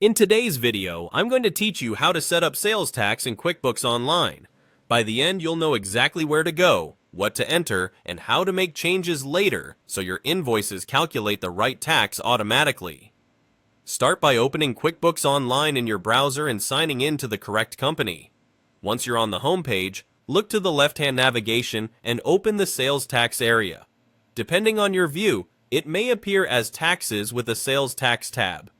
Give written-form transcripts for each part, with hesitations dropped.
In today's video, I'm going to teach you how to set up sales tax in QuickBooks Online. By the end, you'll know exactly where to go, what to enter, and how to make changes later so your invoices calculate the right tax automatically. Start by opening QuickBooks Online in your browser and signing in to the correct company. Once you're on the home page, look to the left-hand navigation and open the Sales Tax area. Depending on your view, it may appear as Taxes with a Sales Tax tab.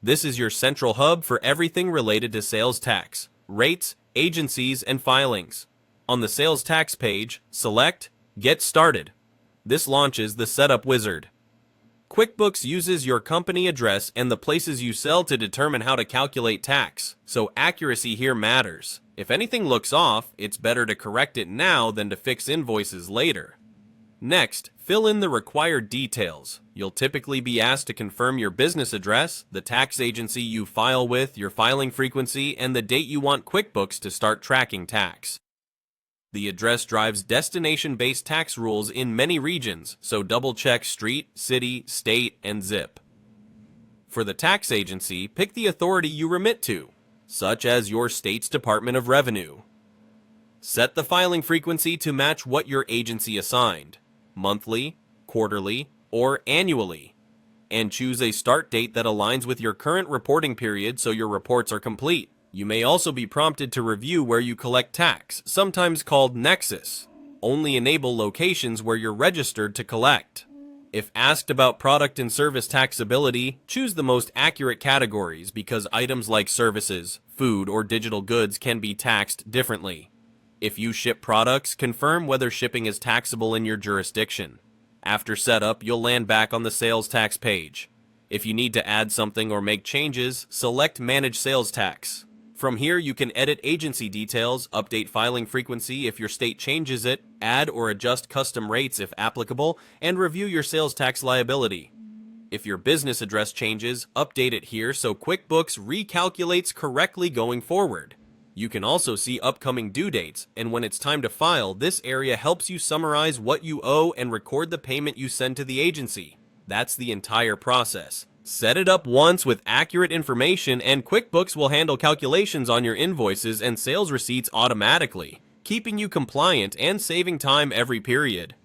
This is your central hub for everything related to sales tax, rates, agencies, and filings. On the sales tax page, select Get Started. This launches the Setup Wizard. QuickBooks uses your company address and the places you sell to determine how to calculate tax, so accuracy here matters. If anything looks off, it's better to correct it now than to fix invoices later. Next, fill in the required details. You'll typically be asked to confirm your business address, the tax agency you file with, your filing frequency, and the date you want QuickBooks to start tracking tax. The address drives destination-based tax rules in many regions, so double-check street, city, state, and zip. For the tax agency, pick the authority you remit to, such as your state's Department of Revenue. Set the filing frequency to match what your agency assigned, monthly, quarterly, or annually, and choose a start date that aligns with your current reporting period so your reports are complete. You may also be prompted to review where you collect tax, sometimes called Nexus. Only enable locations where you're registered to collect. If asked about product and service taxability, choose the most accurate categories because items like services, food, or digital goods can be taxed differently. If you ship products, confirm whether shipping is taxable in your jurisdiction. After setup, you'll land back on the sales tax page. If you need to add something or make changes, select Manage Sales Tax. From here, you can edit agency details, update filing frequency if your state changes it, add or adjust custom rates if applicable, and review your sales tax liability. If your business address changes, update it here so QuickBooks recalculates correctly going forward. You can also see upcoming due dates, and when it's time to file, this area helps you summarize what you owe and record the payment you send to the agency. That's the entire process. Set it up once with accurate information, and QuickBooks will handle calculations on your invoices and sales receipts automatically, keeping you compliant and saving time every period.